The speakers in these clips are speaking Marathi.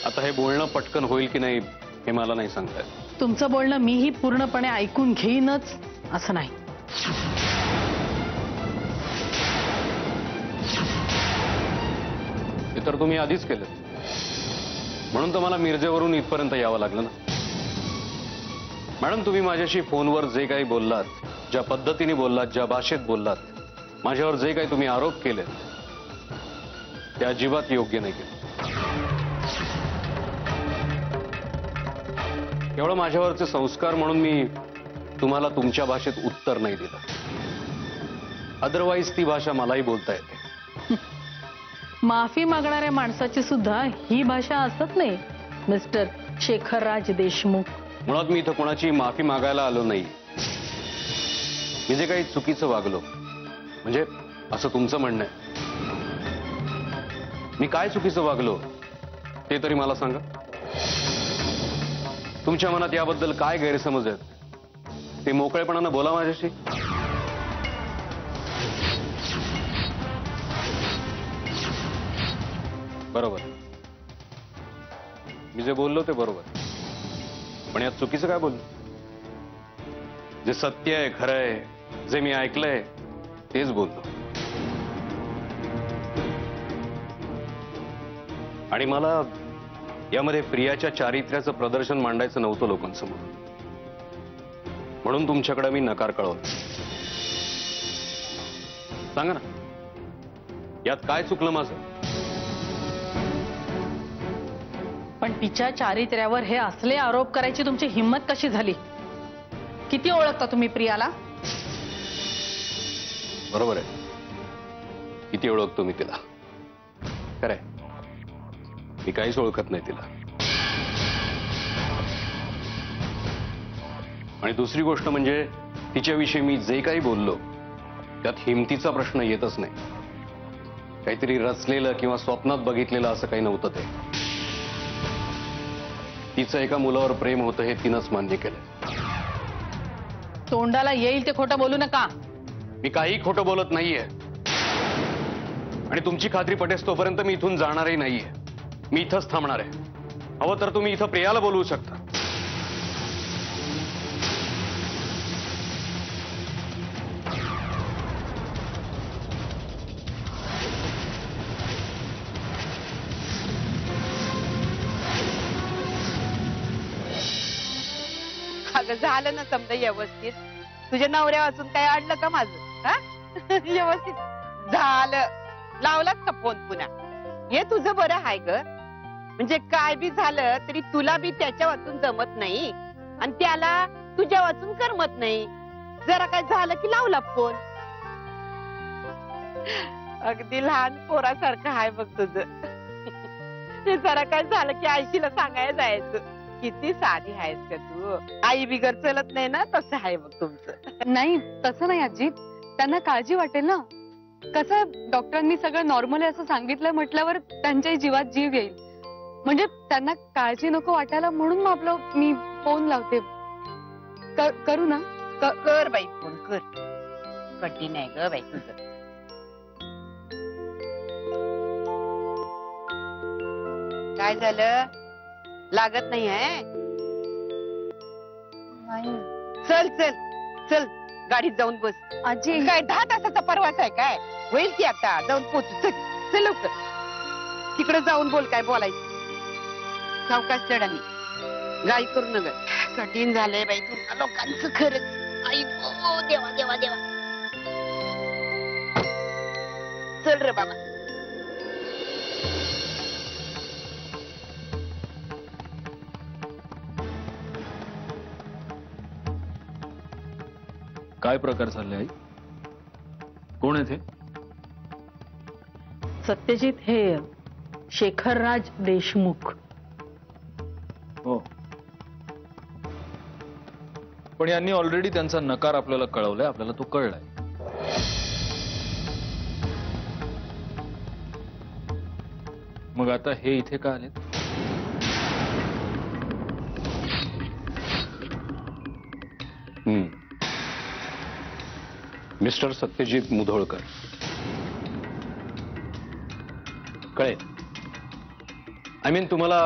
आता हे बोलणं पटकन होईल की नाही हे मला नाही सांगता येत. तुमचं बोलणं मीही पूर्णपणे ऐकून घेईनच असं नाही. हे तर तुम्ही आधीच केलं, म्हणून तर मला मिरजेवरून इथपर्यंत यावं लागलं ना. मॅडम, तुम्ही माझ्याशी फोनवर जे काही बोललात, ज्या पद्धतीने बोललात, ज्या भाषेत बोललात, माझ्यावर जे काही तुम्ही आरोप केले ते अजिबात योग्य नाही केलं. केवळ माझ्यावरचे संस्कार म्हणून मी तुम्हाला तुमच्या भाषेत उत्तर नाही दिलं. अदरवाईज ती भाषा मलाही बोलता येते. माफी मागणाऱ्या माणसाची सुद्धा ही भाषा असत नाही मिस्टर शेखरराज देशमुख. मुळात मी इथं कोणाची माफी मागायला आलो नाही. मी जे काही चुकीचं वागलो, म्हणजे असं तुमचं म्हणणं आहे. मी काय चुकीचं वागलो ते तरी मला सांगा. तुमच्या मनात याबद्दल काय गैरसमज आहेत ते मोकळेपणानं बोला माझ्याशी. बरोबर, मी जे बोललो ते बरोबर, पण यात चुकीचं काय बोललो? जे सत्य आहे, खरं आहे, जे मी ऐकलंय तेच बोललो. आणि मला यामध्ये प्रियाच्या चारित्र्याचं प्रदर्शन मांडायचं नव्हतं लोकांसमोर, म्हणून तुमच्याकडे मी नकार कळवला. सांगा ना, यात काय चुकलं माझं? पण तिच्या चारित्र्यावर हे असले आरोप करायची तुमची हिंमत कशी झाली? किती ओळखता तुम्ही प्रियाला? बरोबर आहे, किती ओळखतो मी तिला. खरंय, मी काहीच ओळखत नाही तिला. आणि दुसरी गोष्ट म्हणजे तिच्याविषयी मी जे काही बोललो त्यात हिमतीचा प्रश्न येतच नाही. काहीतरी रचलेलं किंवा स्वप्नात बघितलेलं असं काही नव्हतं ते. तिचं एका मुलावर प्रेम होतं हे तिनंच मान्य केलं. तोंडाला येईल ते खोटं बोलू नका. मी काही खोटं बोलत नाहीये, आणि तुमची खात्री पटेस तोपर्यंत मी इथून जाणारही नाहीये. मी इथंच थांबणार आहे. हवं तर तुम्ही इथं प्रियाला बोलवू शकता. अगं झालं ना समजा व्यवस्थित. तुझ्या नवऱ्या वाचून काय अडलं का माझं? हा व्यवस्थित झालं. लावलाच का फोन पुन्हा? हे तुझं बरं आहे ग. म्हणजे काय बी झालं तरी तुला बी त्याच्या वाचून जमत नाही आणि त्याला तुझ्या वाचून करमत नाही. जरा काय झालं की लावला फोन. अगदी लहान पोरासारखं आहे बघ तुझं. हे जरा काय झालं की आईशीला सांगायला जायचं. किती साधी आहेस का तू. आई बिगर चलत नाही ना, तसं आहे बघ तुमचं. नाही तसं नाही आजी, त्यांना काळजी वाटेल ना. कसं डॉक्टरांनी सगळं नॉर्मल आहे असं सांगितलं म्हटल्यावर त्यांच्याही जीवात जीव येईल. म्हणजे त्यांना काळजी नको वाटायला म्हणून मग आपलं मी फोन लावते. करू ना? कर बाई फोन कर. कठीण आहे ग बाई तुझं. काय झालं? लागत नाही आहे? चल चल चल, गाडीत जाऊन बस. आजी काय 10 तासाचा प्रवास आहे काय? होईल की आता जाऊन पोहोचू. चल चल लवकर. तिकडे जाऊन बोल काय बोलायचं. सावकाश चढानी गाई करू नका. कठीण झालंय बाई तुमच्या लोकांचं खरंच. आई गो देवा देवा देवा. चल रे बाबा. काय प्रकार चालले आई? कोण आहे ते? सत्यजित, हे शेखरराज देशमुख. हो, पण यांनी ऑलरेडी त्यांचा नकार आपल्याला कळवलाय. आपल्याला तो कळलाय. मग आता हे इथे का आलेत? मिस्टर सत्यजित मुधोळकर. कळेल आय मीन तुम्हाला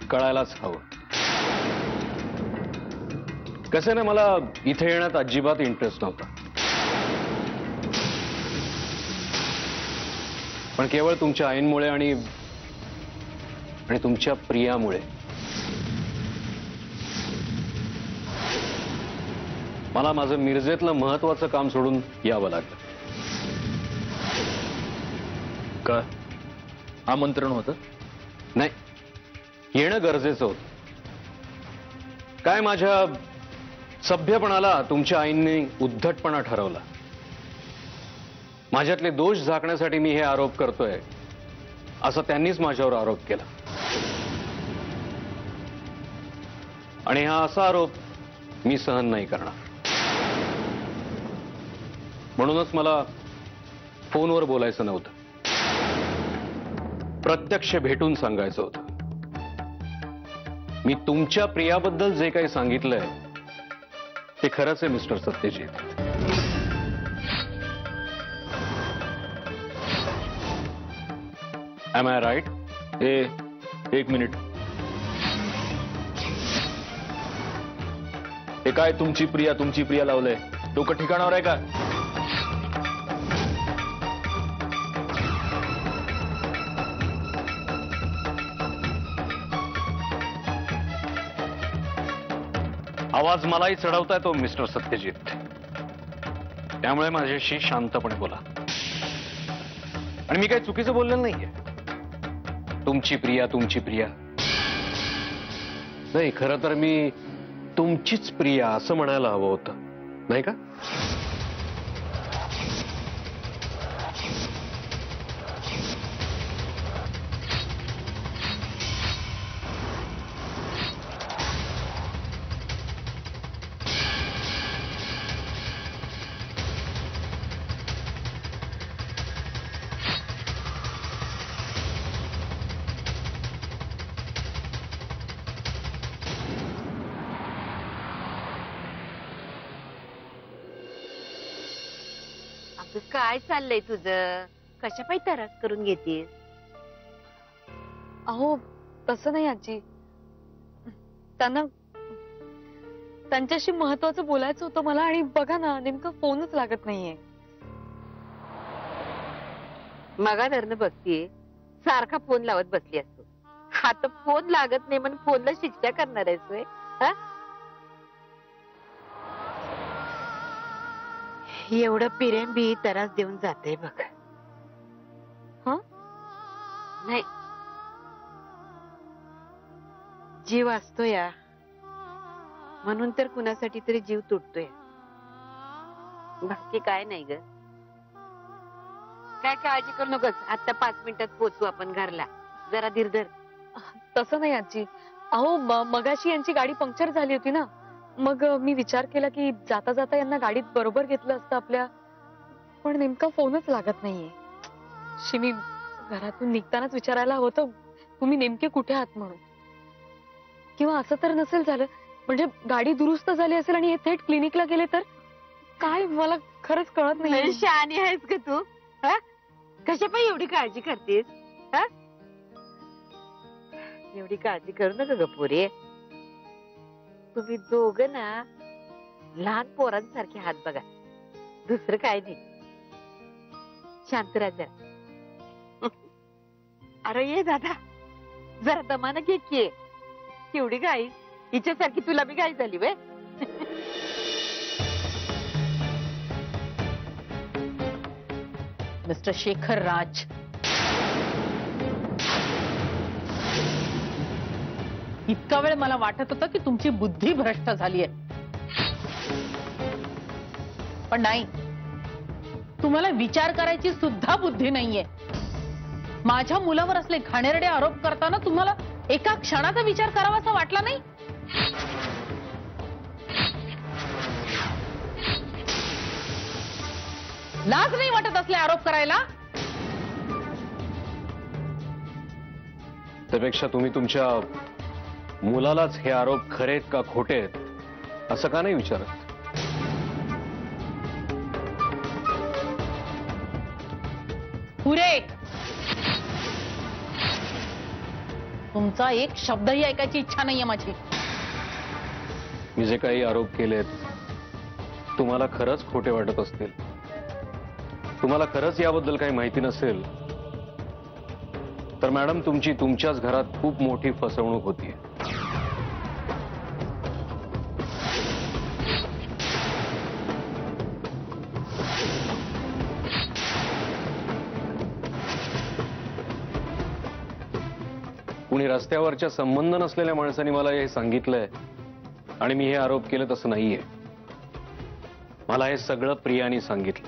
कळायलाच हवं. कसं ना, मला इथे येण्यात अजिबात इंटरेस्ट नव्हता, पण केवळ तुमच्या आईंमुळे आणि तुमच्या प्रियामुळे मला माझं मिरजेतलं महत्वाचं काम सोडून यावं लागलं. का आमंत्रण होतं? नाही, येणं गरजेचं होतं. काय माझ्या सभ्यपणाला तुमच्या आईंनी उद्धटपणा ठरवला. माझ्यातले दोष झाकण्यासाठी मी हे आरोप करतोय असं त्यांनीच माझ्यावर आरोप केला. आणि हा असा आरोप मी सहन नाही करणार. म्हणूनच मला फोनवर बोलायचं नव्हतं, प्रत्यक्ष भेटून सांगायचं होतं. मी तुमच्या प्रियाबद्दल जे काही सांगितलंय ते खरंच आहे mister Satyajit. Am I right? एक मिनिट. हे काय तुमची प्रिया लावलंय? डोकं ठिकाणावर आहे का? आवाज मलाही चढवताय तो मिस्टर सत्यजित, त्यामुळे माझ्याशी शांतपणे बोला. आणि मी काही चुकीचं बोललेलं नाहीये. तुमची प्रिया नाही, खरं तर मी तुमचीच प्रिया असं म्हणायला हवं होतं, नाही का? अगं काय चाललंय तुझं? कशापायी त्रास करून घेतेस? अहो तसं नाही आजी, त्यांच्याशी महत्वाचं बोलायचं होतं मला, आणि बघा ना नेमकं फोनच लागत नाहीये. मगा धरणं बघतीये, सारखा फोन लावत बसली असतो. आता फोन लागत नाही म्हणून फोनला शिक्षा करणार आहेस होय? एवढं पिरेंबी त्रास देऊन जाते बघ. नाही, जीव असतो या, म्हणून तर कुणासाठी तरी जीव तुटतोय. बाकी काय नाही ग. काय काळजी करू नकोस, आता 5 मिनिटात पोहोचू आपण घरला. जरा धीर धर. तसं नाही आजी. अहो मगाशी यांची गाडी पंक्चर झाली होती ना, मग मी विचार केला की जाता जाता यांना गाडीत बरोबर घेतलं असतं आपल्या, पण नेमका फोनच लागत नाहीये. शिमी घरातून निघतानाच विचारायला होतं तुम्ही नेमके कुठे आहात म्हणून. किंवा असं तर नसेल झालं, म्हणजे गाडी दुरुस्त झाली असेल आणि हे थेट क्लिनिकला गेले तर काय, मला खरंच कळत नाही. शहाणी आहेस का तू? कशा पायी एवढी काळजी करतेस? एवढी काळजी करू नका ग पोरे. तुम्ही दोघं ना लहान पोरांसारखे हात बघा, दुसरं काय नाही. शांत राहा जरा. अरे ये दादा, जरा दमानं घे की. केवढी गाई, हिच्यासारखी तुला बी गाई झाली वे. मिस्टर शेखर राज, इतका वेळ मला वाटत होतं की तुमची बुद्धी भ्रष्ट झालीये, पण नाही, तुम्हाला विचार करायची सुद्धा बुद्धी नाहीये. माझ्या मुलावर असले घाणेरडे आरोप करताना तुम्हाला एका क्षणाचा विचार करावासा वाटला नाही? लाज नाही वाटत असले आरोप करायला? त्यापेक्षा तुम्ही तुमच्या मुलालाच हे आरोप खरेत का खोटेत असं का नाही विचारत? पुरे तुमचा एक शब्दही ऐकायची इच्छा नाहीये माझी. मी जे काही आरोप केलेत तुम्हाला खरंच खोटे वाटत असतील, तुम्हाला खरंच याबद्दल काही माहिती नसेल, तर मॅडम तुमची तुमच्याच घरात खूप मोठी फसवणूक होतीये. कुणी रस्त्यावरच्या संबंध नसलेल्या माणसाने मला हे सांगितलंय आणि मी हे आरोप केले तसं नाहीये. मला हे सगळं प्रियाने सांगितलं.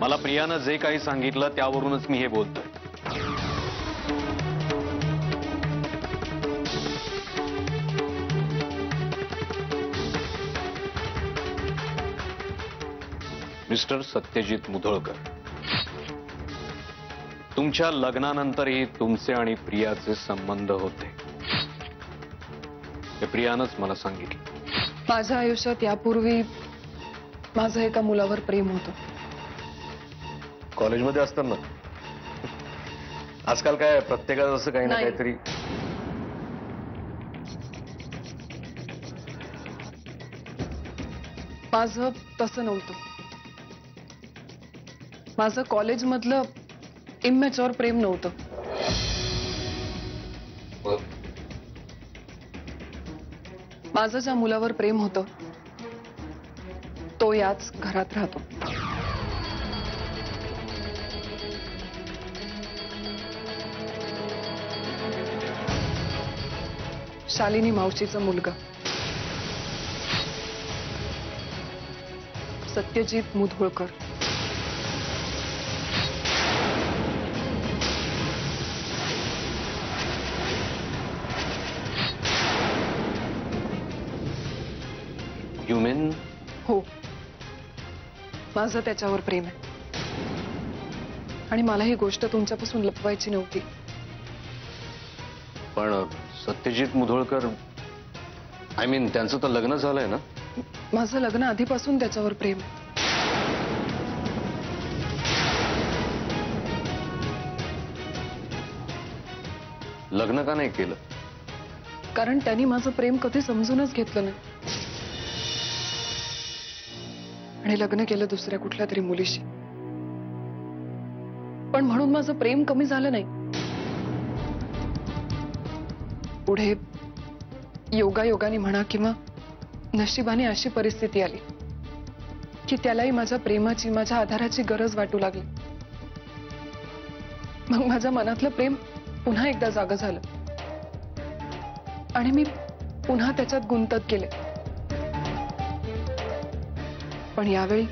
मला प्रियानं जे काही सांगितलं त्यावरूनच मी हे बोलतोय. मिस्टर सत्यजित मुधोळकर, तुमच्या लग्नानंतरही तुमचे आणि प्रियाचे संबंध होते हे प्रियानंच मला सांगितलं. माझ्या आयुष्यात यापूर्वी माझं एका मुलावर प्रेम होतं. कॉलेजमध्ये असताना आजकाल काय प्रत्येकाचं असं काही ना नाही. काहीतरी. माझं तसं नव्हतं. माझं कॉलेजमधलं इमॅच्युअर प्रेम नव्हतं. माझं ज्या मुलावर प्रेम होतं तो याच घरात राहतो. शालिनी मावशीचा मुलगा सत्यजित मुधोळकर. यू मीन? हो, माझं त्याच्यावर प्रेम आहे आणि मला ही गोष्ट तुमच्यापासून लपवायची नव्हती. पण सत्यजित मुधोळकर, आय मीन त्यांचं तर लग्न झालंय ना? माझं लग्न आधीपासून त्याच्यावर प्रेम आहे. लग्न का नाही केलं? कारण त्यांनी माझं प्रेम कधी समजूनच घेतलं नाही आणि लग्न केलं दुसऱ्या कुठल्या तरी मुलीशी. पण म्हणून माझं प्रेम कमी झालं नाही. पुढे योगायोगाने म्हणा किंवा नशिबाने अशी परिस्थिती आली की त्यालाही माझ्या प्रेमाची, माझ्या आधाराची गरज वाटू लागली. मग माझ्या मनातलं प्रेम पुन्हा एकदा जागं झालं आणि मी पुन्हा त्याच्यात गुंतत गेले. पण यावेळी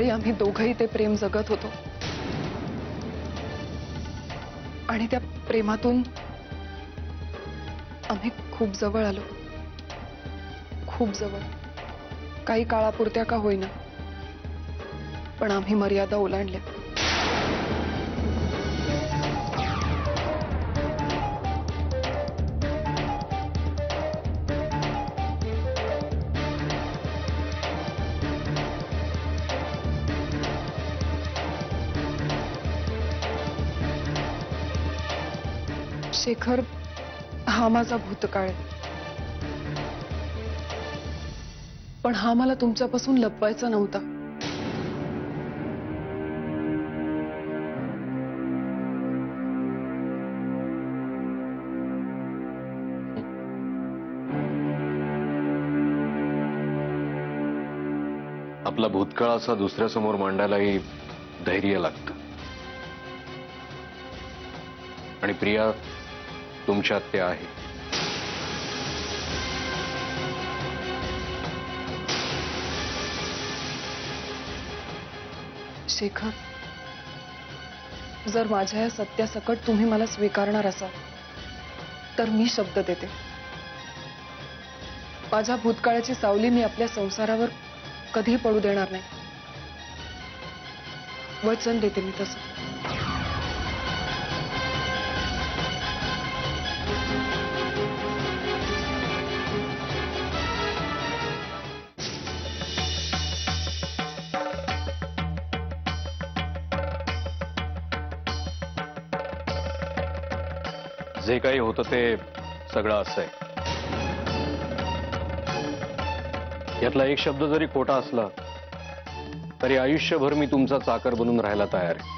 आम्ही दोघंही ते प्रेम जगत होतो आणि त्या प्रेमातून आम्ही खूप जवळ आलो. खूप जवळ. काही काळापुरत्या का होईना, पण आम्ही मर्यादा ओलांडल्या. शेखर हा माझा भूतकाळ आहे, पण हा मला तुमच्यापासून लपवायचा नव्हता. आपला भूतकाळ असा दुसऱ्यासमोर मांडायलाही धैर्य लागतं. आणि प्रिया तुमच्यात ते आहे. शेखर, जर माझ्या या सत्यासकट तुम्ही मला स्वीकारणार असाल तर मी शब्द देते, माझ्या भूतकाळाची सावली मी आपल्या संसारावर कधी पडू देणार नाही. वचन देते मी तसं. जे काही होतं ते सगळं असं आहे. यातला एक शब्द जरी खोटा असला तरी आयुष्यभर मी तुमचा चाकर बनून राहायला तयार आहे.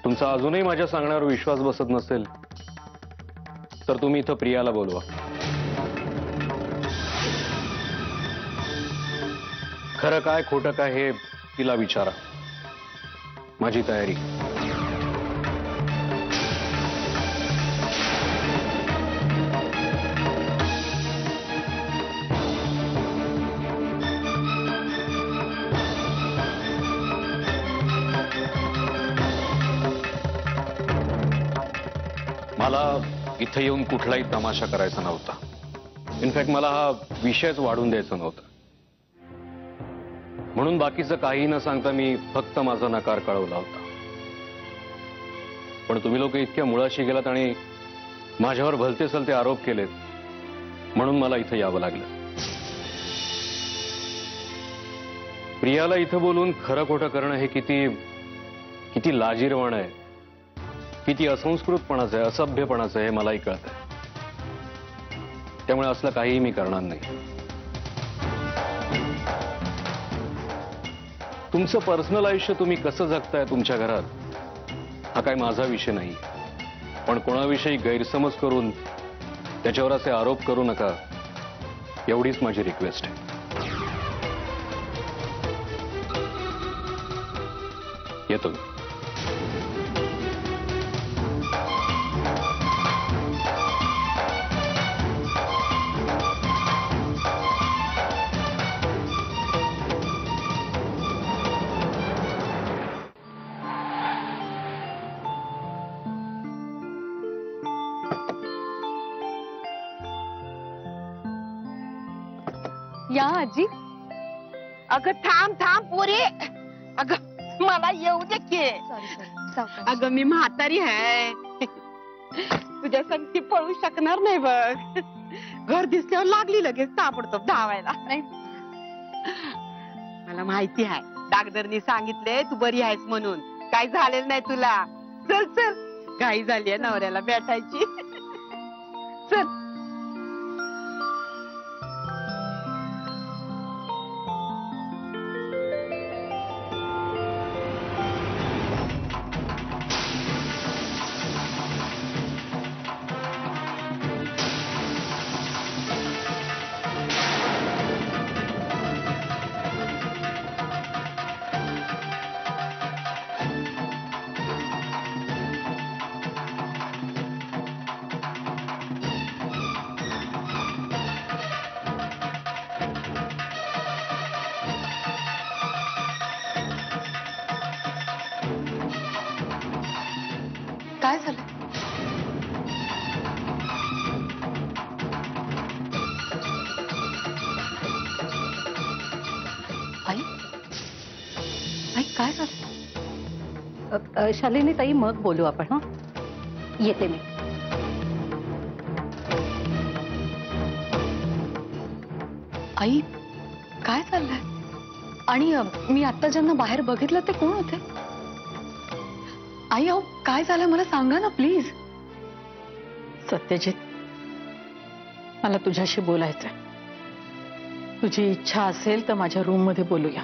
तुमचा अजूनही माझ्या सांगण्यावर विश्वास बसत नसेल तर तुम्ही इथं प्रियाला बोलवा. खरं काय खोटं काय हे तिला विचारा. माझी तयारी. मला इथं येऊन कुठलाही तमाशा करायचा नव्हता. इनफॅक्ट मला हा विषयच वाढून द्यायचा नव्हता. म्हणून बाकीचं काही न सांगता मी फक्त माझा नकार कळवला होता. पण तुम्ही लोक इतक्या मुळाशी गेलात आणि माझ्यावर भलते सलते आरोप केलेत म्हणून मला इथं यावं लागलं. प्रियाला इथं बोलून खरं खोटं करणं हे किती लाजिरवाणं आहे, किती असंस्कृतपणाचं आहे, असभ्यपणाचं आहे हे मलाही कळतंय. त्यामुळे असलं काहीही मी करणार नाही. तुमचं पर्सनल आयुष्य तुम्ही कसं जगताय तुमच्या घरात हा काय माझा विषय नाही. पण कोणाविषयी गैरसमज करून त्याच्यावर असे आरोप करू नका एवढीच माझी रिक्वेस्ट आहे. येतो मी. या आजी. अगं थांब थांब पोरे. अगं मला येऊ दे की. अगं मी म्हातारी आहे. तुझ्या संगती पळू शकणार नाही बघ. घर दिसल्यावर लागली लगेच ताबडतोब धावायला. मला माहिती आहे डॉक्टरनी सांगितले तू बरी आहेस म्हणून. काय झालेलं नाही तुला. चल चल घाई झाली आहे नवऱ्याला भेटायची. चल. काय झालं? आई आई काय झालं? शालिनी ताई मग बोलू आपण. हा येते मी. आई काय चाललंय? आणि मी आता ज्यांना बाहेर बघितलं ते कोण होते? आई अहो काय झालं मला सांगा ना प्लीज. सत्यजित मला तुझ्याशी बोलायचंय. तुझी इच्छा असेल तर माझ्या रूम मध्ये बोलूया.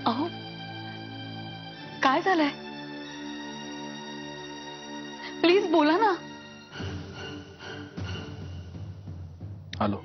अहो काय झालंय? प्लीज बोला ना. आलो.